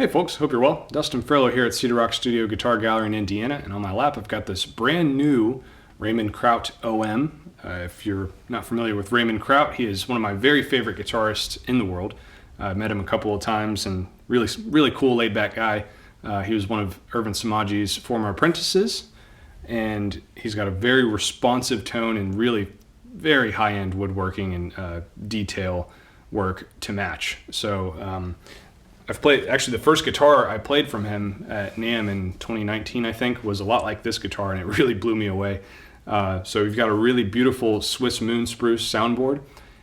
Hey folks, hope you're well. Dustin Furlow here at Cedar Rock Studio Guitar Gallery in Indiana, and on my lap I've got this brand new Ray Kraut OM. If you're not familiar with Ray Kraut, he is one of my very favorite guitarists in the world. I've met him a couple of times, and really cool, laid-back guy. He was one of Irvin Samaji's former apprentices, and he's got a very responsive tone and really very high-end woodworking and detail work to match. So I've played, actually the first guitar I played from him at NAMM in 2019, I think, was a lot like this guitar, and it really blew me away. So we've got a really beautiful Swiss moon spruce soundboard,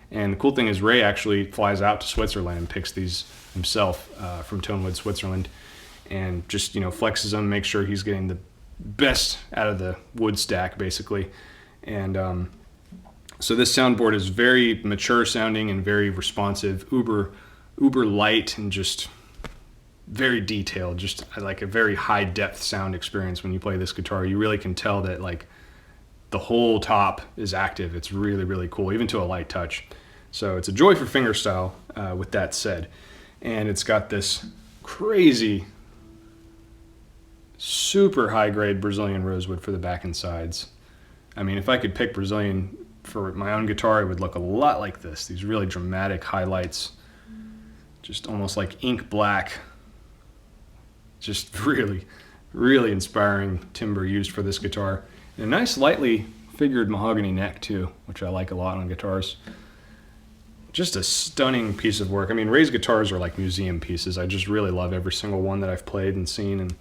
and the cool thing is Ray actually flies out to Switzerland and picks these himself from Tonewood, Switzerland, and just, you know, flexes them, makes sure he's getting the best out of the wood stack, basically. And so this soundboard is very mature sounding and very responsive, uber light, and just very detailed, just like a very high depth sound experience. When you play this guitar, you really can tell that like the whole top is active. It's really cool, even to a light touch. So it's a joy for fingerstyle, with that said. And it's got this crazy super high grade Brazilian rosewood for the back and sides. I mean, if I could pick Brazilian for my own guitar, it would look a lot like this. These really dramatic highlights, just almost like ink black. Just really inspiring timber used for this guitar. And a nice lightly figured mahogany neck too, which I like a lot on guitars. Just a stunning piece of work. I mean, Ray's guitars are like museum pieces. I just really love every single one that I've played and seen, and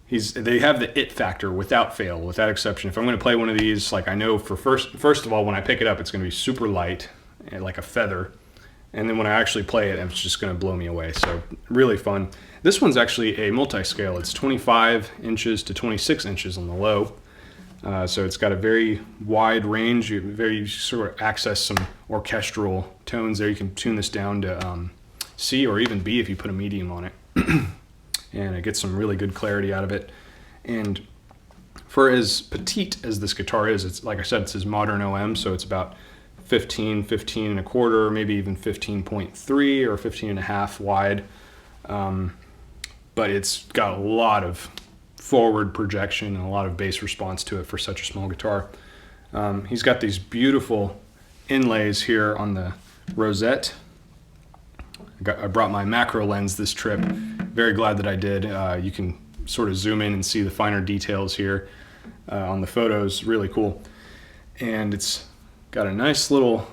they have the it factor without fail, without exception. If I'm going to play one of these, like, I know for first of all, when I pick it up, it's going to be super light and like a feather. And then when I actually play it, it's just going to blow me away. So really fun. This one's actually a multi-scale. It's 25 inches to 26 inches on the low. So it's got a very wide range. You sort of access some orchestral tones there. You can tune this down to C or even B if you put a medium on it. And it gets some really good clarity out of it. And for as petite as this guitar is, it's, like I said, it's his modern OM, so it's about 15 and a quarter, maybe even 15.3 or 15 and a half wide. But it's got a lot of forward projection and a lot of bass response to it for such a small guitar. He's got these beautiful inlays here on the rosette. I brought my macro lens this trip. Very glad that I did. You can sort of zoom in and see the finer details here on the photos. Really cool. And it's got a nice little,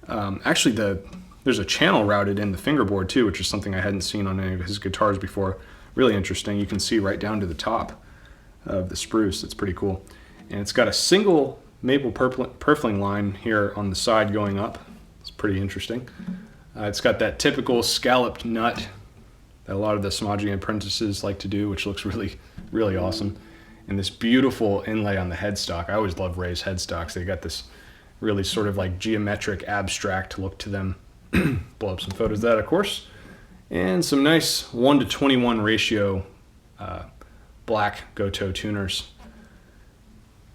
there's a channel routed in the fingerboard too, which is something I hadn't seen on any of his guitars before. Really interesting. You can see right down to the top of the spruce. It's pretty cool. And it's got a single maple purfling line here on the side going up. It's pretty interesting. It's got that typical scalloped nut that a lot of the Samaji apprentices like to do, which looks really awesome. And this beautiful inlay on the headstock. I always love Ray's headstocks. They got this really sort of like geometric, abstract look to them. Blow up some photos of that, of course. And some nice 1:21 ratio black Goto tuners.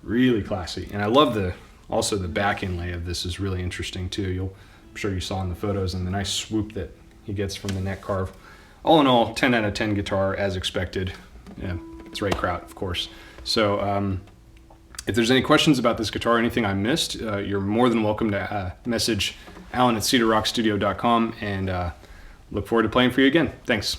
Really classy. And I love also the back inlay of this is really interesting too. I'm sure you saw in the photos, and the nice swoop that he gets from the neck carve. All in all, 10 out of 10 guitar as expected. Yeah, it's Ray Kraut, of course. So if there's any questions about this guitar or anything I missed, you're more than welcome to message Alan at cedarrockstudio.com, and look forward to playing for you again. Thanks.